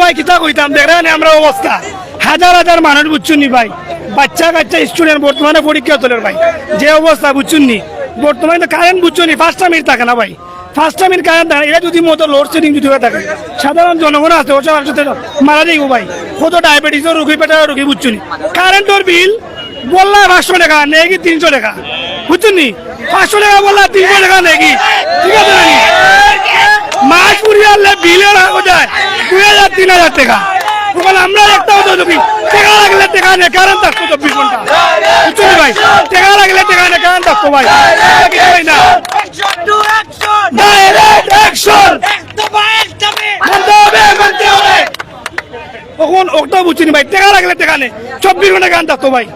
ভাই কিতা কইতাম দেখেন আমরা অবস্থা হাজার হাজার মানুষ বুঝছুন নি ভাই, বাচ্চা কাচ্চা স্টুডেন্ট বর্তমানে পরীক্ষা তোলের ভাই যে অবস্থা বুঝছুন নি। বর্তমানে তো কারেন্ট বুঝছুন নি, 5টা মিনিট থাকে না ভাই, 5টা মিনিট কারেন্ট থাকে। এটা যদি মতো লোডশেডিং যদি হয়ে থাকে সাধারণ জনগণ আছে ওর সাথে মারা যাইব ভাই। কত ডায়াবেটিসের রোগী, পেটার রোগী বুঝছুন নি। কারেন্টের বিল বললা 500 টাকা নেই কি 300 টাকা বুঝছুন নি, 500 টাকা বললা 300 টাকা নেই কি, ঠিক আছে নাকি? মাস পুরিয়ে আনলে বিলের আগে যায় 2000 3000 টাকা। ওখানে আমরা একটাও তো দেখি টাকা লাগলে টাকা নেই, কারেন্ট থাকতো 24 ঘন্টা বুঝছুন ভাই, টাকা লাগলে টাকা নেই, কারেন্ট থাকতো ভাই না। ডাইরেক্ট অ্যাকশন তখন ওটা বুঝছি ভাই, টাকা লাগলে টাকা নেই, 24 ঘন্টা গান থাকতো ভাই।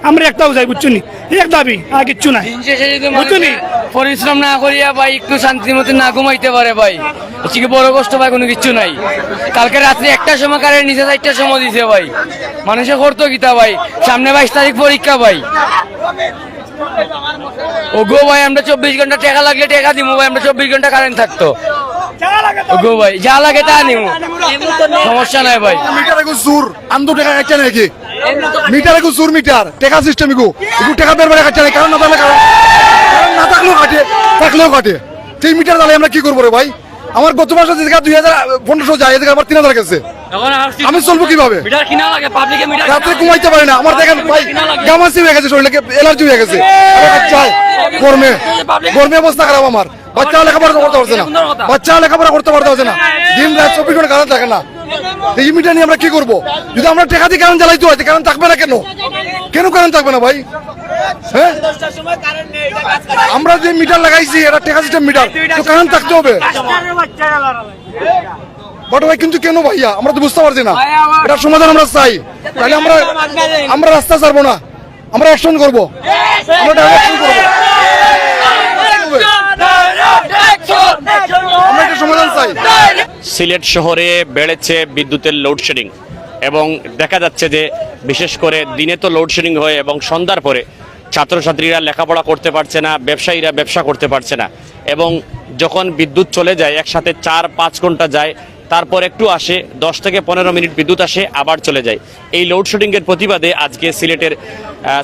আমরা একটাও যাই বুঝছি এক দাবি আর কিচ্ছু নাই বুঝছি। পরিশ্রম না করিয়া ভাই একটু শান্তির মতো না ঘুমাইতে পারে ভাই, হচ্ছে কি বড় কষ্ট ভাই কোনো কিছু নাই। কালকে রাত্রে 1টার সময় কারেন্ট নিচে 4টার সময় দিছে ভাই, মানুষে করতো কিতা ভাই, সামনে 22 তারিখ পরীক্ষা ভাই। ও গো ভাই আমরা 24 ঘন্টা টাকা লাগলে টাকা দিব ভাই, আমরা 24 ঘন্টা কারেন্ট থাকতো গো ভাই, যা লাগে তা নিব, সমস্যা নাই ভাই। মিটারে কো সুর আন্দু টাকা কাটছে নাকি, মিটারে কো সুর মিটার টাকা সিস্টেম ইগো ইগো টাকা বের করে কাটছে না, কারণ না থাকলে কারণ না থাকলেও কাটে, থাকলেও কাটে। সেই মিটার তাহলে আমরা কি করবো রে ভাই? আমার গত মাসে যে 2500 যায়, এদিকে আমার 3000 গেছে, আমি চলবো কিভাবে? রাত্রে ঘুমাইতে পারি না, আমার দেখেন ভাই গামাসি হয়ে গেছে, শরীরে এলার্জি হয়ে গেছে, গরমে গরমে অবস্থা খারাপ আমার। বাচ্চারা লেখাপড়া করতে পারছে না, বাচ্চারা লেখাপড়া করতে পারছে না, দিন রাত 24 ঘন্টা কারেন্ট থাকে না। এই মিটার নিয়ে আমরা কি করবো? যদি আমরা টাকা দিয়ে কারেন্ট জ্বালাইতে হয় কারেন্ট থাকবে না কেন? কেন কারেন্ট থাকবে না ভাই? হ্যাঁ, আমরা যে মিটার লাগাইছি এটা টাকা সিস্টেম মিটার, তো কারেন্ট থাকতে হবে বড় ভাই। কিন্তু কেন ভাইয়া আমরা তো বুঝতে পারছি না, এটার সমাধান আমরা চাই। তাহলে আমরা রাস্তা ছাড়বো না, আমরা অ্যাকশন করবো, আমরা ডাইরেকশন করবো, আমরা একটা সমাধান চাই। সিলেট শহরে বেড়েছে বিদ্যুতের লোডশেডিং এবং দেখা যাচ্ছে যে বিশেষ করে দিনে তো লোডশেডিং হয় এবং সন্ধ্যার পরে ছাত্রছাত্রীরা লেখাপড়া করতে পারছে না, ব্যবসায়ীরা ব্যবসা করতে পারছে না এবং যখন বিদ্যুৎ চলে যায় একসাথে 4-5 ঘন্টা যায়, তারপর একটু আসে 10 থেকে 15 মিনিট বিদ্যুৎ আসে আবার চলে যায়। এই লোডশেডিংয়ের প্রতিবাদে আজকে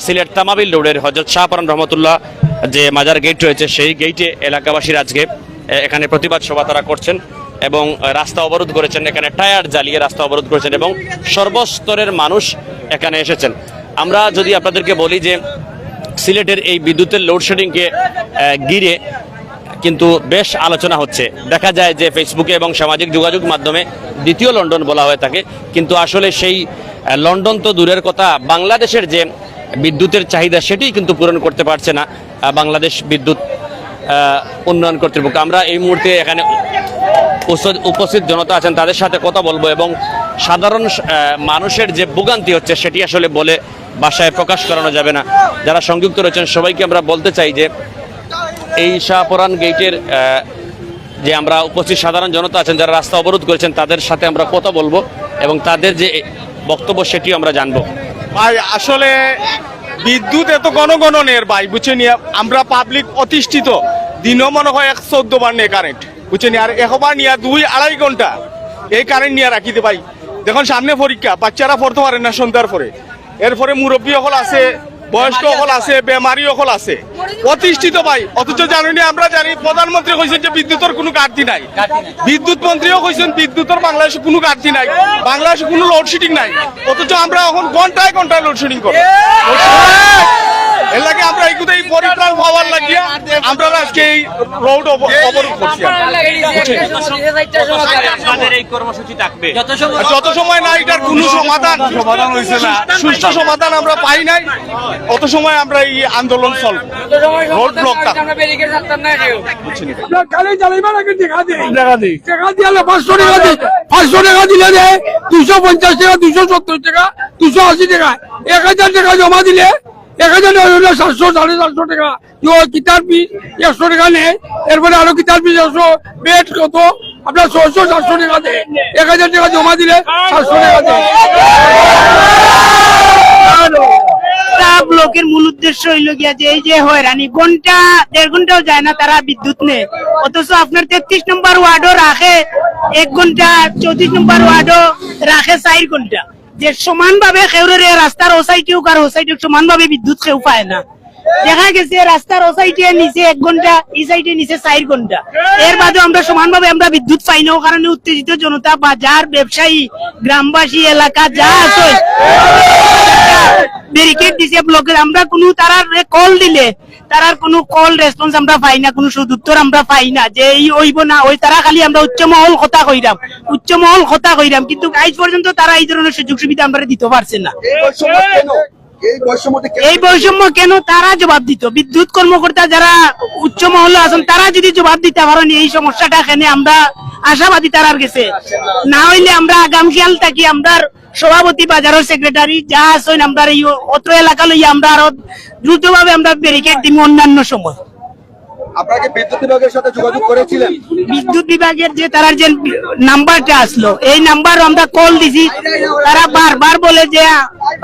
সিলেট তামাবিল রোডের হযরত শাহপরান রহমতুল্লাহ যে মাজার গেট রয়েছে সেই গেটে এলাকাবাসীর আজকে এখানে প্রতিবাদ সভা তারা করছেন এবং রাস্তা অবরোধ করেছেন, এখানে টায়ার জ্বালিয়ে রাস্তা অবরোধ করেছেন এবং সর্বস্তরের মানুষ এখানে এসেছেন। আমরা যদি আপনাদেরকে বলি যে সিলেটের এই বিদ্যুতের লোডশেডিংকে ঘিরে কিন্তু বেশ আলোচনা হচ্ছে, দেখা যায় যে ফেসবুকে এবং সামাজিক যোগাযোগ মাধ্যমে দ্বিতীয় লন্ডন বলা হয়ে থাকে, কিন্তু আসলে সেই লন্ডন তো দূরের কথা, বাংলাদেশের যে বিদ্যুতের চাহিদা সেটি কিন্তু পূরণ করতে পারছে না বাংলাদেশ বিদ্যুৎ উন্নয়ন কর্তৃপক্ষ। আমরা এই মুহূর্তে এখানে উপস্থিত জনতা আছেন তাদের সাথে কথা বলবো এবং সাধারণ মানুষের যে ভোগান্তি হচ্ছে সেটি আসলে বলে ভাষায় প্রকাশ করানো যাবে না। যারা সংযুক্ত রয়েছেন সবাইকে আমরা বলতে চাই যে এই শাহপরান গেটের যে আমরা উপস্থিত সাধারণ জনতা আছেন যারা রাস্তা অবরোধ করেছেন তাদের সাথে আমরা কথা বলবো এবং তাদের যে বক্তব্য সেটিও আমরা জানবো। ভাই আসলে বিদ্যুৎ এত গণগণনের ভাই বুঝছেন, আমরা পাবলিক অতিষ্ঠিত, দিনও মনে হয় 114 বার নিয়ে কারেন্ট বুঝছেন, আর একবার নিয়ে 2-2.5 ঘন্টা এই কারেন্ট নিয়ে রাখিতে ভাই। দেখুন সামনে পরীক্ষা, বাচ্চারা পড়তে পারে না সন্ধ্যার পরে, এরপরে মুরব্বী সকল আছে, বয়স্ক সকল আছে, বেমারি সকল আছে, অতিষ্ঠিত ভাই। অথচ জানি আমরা জানি প্রধানমন্ত্রী কইছেন যে বিদ্যুতের কোনো ঘাটতি নাই, বিদ্যুৎ মন্ত্রীও কইছেন বিদ্যুতের বাংলাদেশে কোনো ঘাটতি নাই, বাংলাদেশে কোনো লোডশেডিং নাই, অথচ আমরা এখন ঘন্টায় ঘন্টায় লোডশেডিং করি। এর লাগে আমরা এই পরিত্রাণ পাওয়ার লাগিয়া আমরা আজকে এই রোড অবরোধ করছি। যত সময় না এটার কোনো সমাধান হয়েছে না, সুষ্ঠু সমাধান আমরা পাই নাই, অত সময় আমরা এই আন্দোলন চলবে, রোড ব্লক থাকবে। খালি জ্বালাইবার আগে টাকা দিই, টাকা দিয়ে 500 টাকা দিই, 500 টাকা দিলে 250 টাকা, 270 টাকা, 280 টাকা, 1000 টাকা জমা দিলে 1000 700 750 টাকা কিতাব ফিস 100 টাকা নেয়, এরপরে আরো কিতাব ফিস 100, বেড কত আপনার 600-700 টাকা দেয়, 1000 টাকা জমা দিলে 700 টাকা দেয়। ব্লকের মূল উদ্দেশ্য হইল গিয়া যে এই যে হয়রানি, 1-1.5 ঘন্টাও যায় না তারা বিদ্যুৎ নেই, অথচ আপনার 33 নম্বর ওয়ার্ডও রাখে 1 ঘন্টা, 34 নম্বর ওয়ার্ডও রাখে 4 ঘন্টা, যে সমানভাবে খেউরে রাস্তার ও সাইডেও কার ও সাইডে সমানভাবে বিদ্যুৎ কেউ পায় না। দেখা গেছে রাস্তার ও সাইডে নিচে 1 ঘন্টা, এই সাইডে নিচে 4 ঘন্টা। এর বাদে আমরা সমানভাবে আমরা বিদ্যুৎ পাই না, কারণে উত্তেজিত জনতা, বাজার, ব্যবসায়ী, গ্রামবাসী, এলাকা যা আছে ব্যারিকেড দিছে, ব্লকের। আমরা কোনো তারার কল দিলে তারার কোনো কল রেসপন্স আমরা পাই না, কোনো সুদুত্তর আমরা পাই না যে এই হইব না ওই। তারা খালি আমরা উচ্চমহল কথা কইরাম, কিন্তু আজ পর্যন্ত তারা এই ধরনের সুযোগ সুবিধা আমরা দিতে পারছে না। এই বৈষম্য কেন তারা জবাব দিত, বিদ্যুৎ কর্মকর্তা যারা উচ্চ মহলে আছেন তারা যদি জবাব দিতে পারেন এই সমস্যাটা এখানে, আমরা আশাবাদী তারার গেছে। না হইলে আমরা আগামীকাল থাকি আমরা সভাপতি, বাজারের সেক্রেটারি যা আছেন আমরা এই অত্র এলাকা লইয়া আমরা আরো দ্রুতভাবে আমরা ব্যারিকেড দিব অন্যান্য সময়। আপনাকে বিদ্যুৎ বিভাগের সাথে যোগাযোগ করেছিলেন? বিদ্যুৎ বিভাগের যে তার যে নাম্বারটা আসলো, এই নাম্বার আমরা কল দিছি, তারা বারবার বলে যে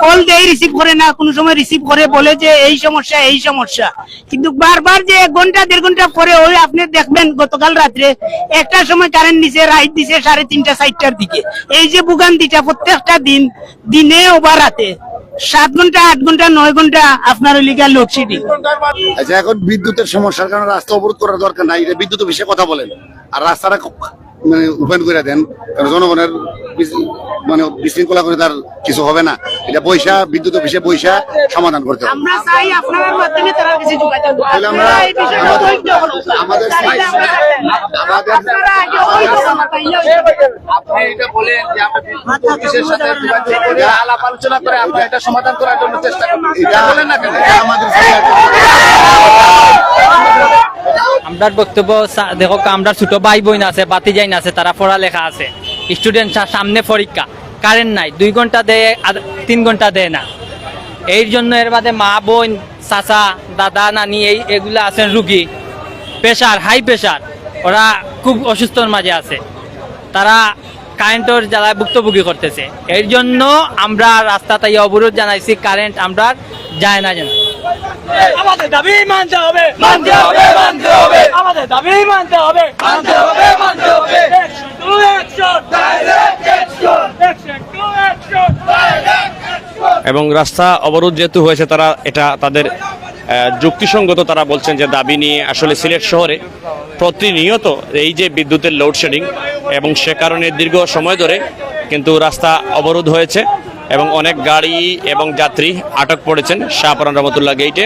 কল দেই রিসিভ করে না, কোন সময় রিসিভ করে বলে যে এই সমস্যা, কিন্তু বারবার যে 1 ঘন্টা 1.5 ঘন্টা পরে ওই আপনি দেখবেন গতকাল রাত্রে 1টার সময় কারেন্ট দিছে, রাইট দিছে 3:30 4টার দিকে। এই যে ভোগান্তিটা প্রত্যেকটা দিনে ওবার রাতে 7 ঘন্টা 8 ঘন্টা 9 ঘন্টা আপনার লিগা লোডশেডিং। আচ্ছা, এখন বিদ্যুতের সমস্যার কারণে রাস্তা অবরোধ করার দরকার নাই, এটা বিদ্যুতের বিষয়ে কথা বলেন আর রাস্তাটা মানে ওপেন করে দেন, কারণ জনগণের মানে বিশৃঙ্খলা করে তার কিছু হবে না। এটা বিদ্যুতের বিষয়ে সমাধান করতে হবে। আমরা চাই আপনার মাধ্যমে তারা কিছু যোগাযোগ করুন। তাহলে আমরা এই বিষয়ে ধৈর্য ধরুন। আমাদের আপনারা আগে ওই আপনি এটা বলেন যে আমরা বিদ্যুৎ অফিসের সাথে যোগাযোগ করে আলাপ আলোচনা করে আমরা এটা সমাধান করার জন্য চেষ্টা করব। এটা বলেন না কেন? এটা আমাদের আমরা বক্তব্য দেখো, আমরা ছোট ভাই বোন আছে, বাতি যাইন আছে, তারা পড়ালেখা আছে, স্টুডেন্ট সামনে পরীক্ষা, কারেন্ট নাই, 2 ঘন্টা দেয় আর 3 ঘন্টা দেয় না। এই জন্য এর বাদে মা বোন, চাচা, দাদা, নানি এগুলো আছেন রুগী, প্রেশার, হাই প্রেশার, ওরা খুব অসুস্থর মাঝে আছে, তারা কারেন্টের জ্বালায় ভুক্তভোগী করতেছে। এর জন্য আমরা রাস্তাতে অবরোধ জানাইছি, কারেন্ট আমরা যায় না যেন। আমাদের দাবি মানতে হবে, মানতে হবে, মানতে হবে, আমাদের দাবি মানতে হবে, মানতে হবে, মানতে হবে। এবং রাস্তা অবরোধ যেহেতু হয়েছে, তারা এটা তাদের যুক্তিসঙ্গত, তারা বলছেন যে দাবি নিয়ে আসলে সিলেট শহরে প্রতিনিয়ত এই যে বিদ্যুতের লোডশেডিং, এবং সে কারণে দীর্ঘ সময় ধরে কিন্তু রাস্তা অবরোধ হয়েছে এবং অনেক গাড়ি এবং যাত্রী আটক পড়েছেন শাহপরান রহমতুল্লাহ গেইটে।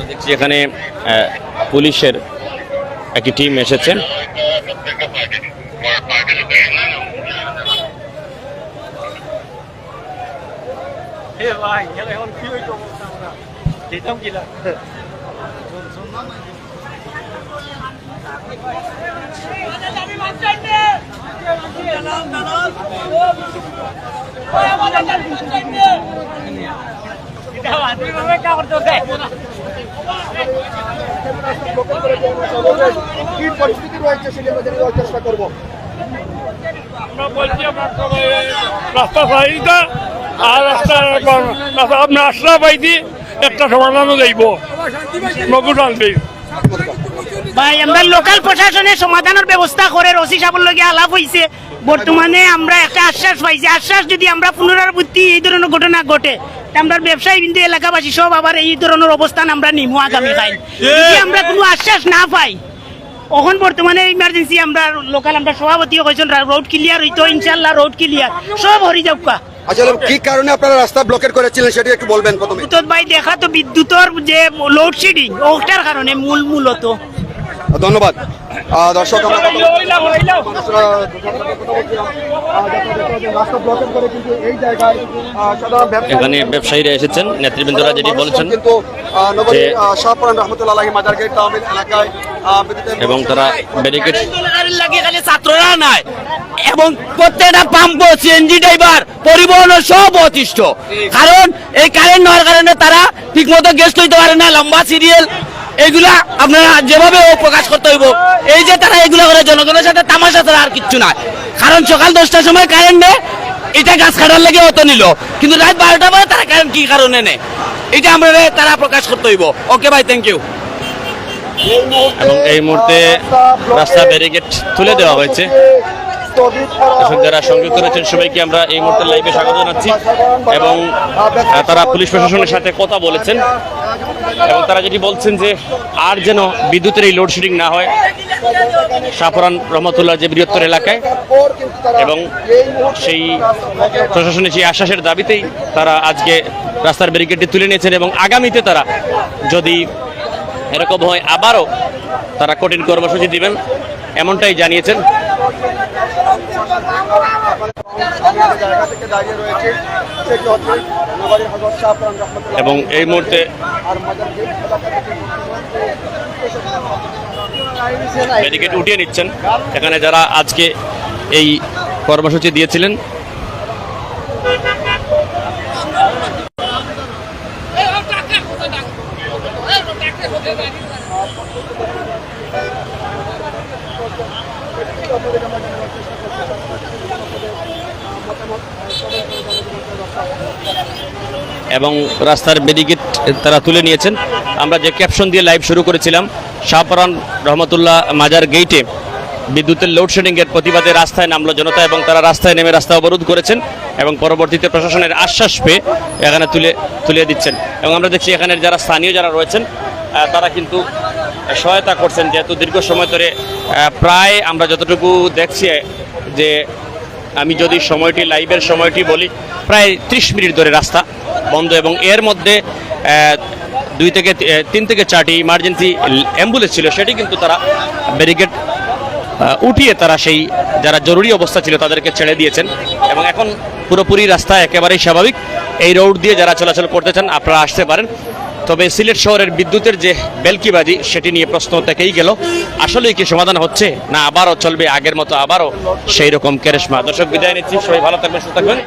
দেখছি এখানে পুলিশের একটি টিম এসেছেন। কি পরিস্থিতি রয়েছে সেটা আমরা চেষ্টা করব। আমরা বলছি রাস্তা সাইডটা আর রাস্তা আপনার আশরা পাইছি একটা সমাধানও যাইব নগর শান্তি। ভাই আমরা লোকাল প্রশাসনের সমাধানের ব্যবস্থা করে ওসি সাহেবের লগে আলাপ হইছে। বর্তমানে আমরা একটা আশ্বাস পাইছি, আশ্বাস যদি আমরা পুনরাবৃত্তি এই ধরনের ঘটনা ঘটে, আমরা ব্যবসায়ী বিন্দু এলাকাবাসী সব আবার এই ধরনের অবস্থান আমরা নিমু আগামীকাল। যদি আমরা কোনো আশ্বাস না পাই, এখন বর্তমানে ইমার্জেন্সি আমরা লোকাল আমরা সভাপতিও কইছেন রোড ক্লিয়ার হইতো, ইনশাআল্লাহ রোড ক্লিয়ার সব হরি যাওকা। আসলে কি কারণে আপনারা রাস্তা ব্লকেট করেছিলেন সেটা একটু বলবেন প্রথমে। ভাই দেখা তো বিদ্যুতের যে লোডশেডিং ওটার কারণে মূলত ধন্যবাদ দর্শক আমরা কথা বলছিলাম, রাস্তা ব্লকের করে কিন্তু এই জায়গায় সাধারণ এখানে ব্যবসায়ীরা এসেছেন, নেতৃবৃন্দরা যেটি বলছেন কিন্তু নগরীর যে- শাহপুরান রহমতুল্লাহ মাজার গেট তাহমিল এলাকায় এবং তারা ব্যারিকেড ছাত্ররা নাই এবং প্রত্যেকটা পাম্প সিএনজি ড্রাইভার পরিবহন সব অতিষ্ঠ, কারণ এই কারেন্ট নেওয়ার কারণে তারা ঠিক মতো গ্যাস লইতে পারে না, লম্বা সিরিয়াল এগুলা আপনারা যেভাবে প্রকাশ করতে হইব। এই যে তারা এগুলা করে জনগণের সাথে তামাশা ছাড়া আর কিচ্ছু নাই, কারণ সকাল 10টার সময় কারেন্ট নেই, এটা গাছ কাটার লেগে অত নিল, কিন্তু রাত 12টার পরে তারা কারেন্ট কি কারণে নেই, এটা আমরা তারা প্রকাশ করতে হইব। ওকে ভাই, থ্যাংক ইউ। এবং এই মুহূর্তে রাস্তা ব্যারিকেড তুলে দেওয়া হয়েছে। দর্শক যারা সংযুক্ত রয়েছেন সবাইকে আমরা এই মুহূর্তে লাইভে স্বাগত জানাচ্ছি এবং তারা পুলিশ প্রশাসনের সাথে কথা বলেছেন এবং তারা যেটি বলছেন যে আর যেন বিদ্যুতের এই লোডশেডিং না হয় শাহপুরান রহমতুল্লাহ যে বৃহত্তর এলাকায়, এবং সেই প্রশাসনের সেই আশ্বাসের দাবিতেই তারা আজকে রাস্তার ব্যারিকেডটি তুলে নিয়েছেন এবং আগামীতে তারা যদি এরকম হয় আবারও তারা কঠিন কর্মসূচি দিবেন এমনটাই জানিয়েছেন। এবং এই মুহূর্তে ব্যারিকেড উঠিয়ে নিচ্ছেন এখানে যারা আজকে এই কর্মসূচি দিয়েছিলেন। এবং রাস্তার ব্যারিকেড তারা তুলে নিয়েছেন। আমরা যে ক্যাপশন দিয়ে লাইভ শুরু করেছিলাম, শাহপুরান রহমতুল্লাহ মাজার গেইটে বিদ্যুতের লোডশেডিং এর প্রতিবাদে রাস্তায় নামলো জনতা এবং তারা রাস্তায় নেমে রাস্তা অবরোধ করেছেন এবং পরবর্তীতে প্রশাসনের আশ্বাস পেয়ে এখানে তুলে দিচ্ছেন। এবং আমরা দেখছি এখানের যারা স্থানীয় যারা রয়েছেন তারা কিন্তু সহায়তা করছেন, যেহেতু দীর্ঘ সময় ধরে প্রায় আমরা যতটুকু দেখছি যে আমি যদি সময়টি লাইভের সময়টি বলি, প্রায় 30 মিনিট ধরে রাস্তা বন্ধ এবং এর মধ্যে 3 থেকে 4টি ইমার্জেন্সি অ্যাম্বুলেন্স ছিল, সেটি কিন্তু তারা ব্যারিকেড উঠিয়ে তারা সেই যারা জরুরি অবস্থা ছিল তাদেরকে ছেড়ে দিয়েছেন এবং এখন পুরোপুরি রাস্তা একেবারেই স্বাভাবিক। এই রোড দিয়ে যারা চলাচল করতে চান আপনারা আসতে পারেন। তবে সিলেট শহরের বিদ্যুতের যে বেলকিবাজি সেটি নিয়ে প্রশ্ন থেকেই গেল, আসলেই কি সমাধান হচ্ছে না আবারও চলবে আগের মতো আবারও সেই রকম কেরেশমা। দর্শক বিদায় নিচ্ছি, সবাই ভালো থাকবেন, সুস্থ থাকবেন।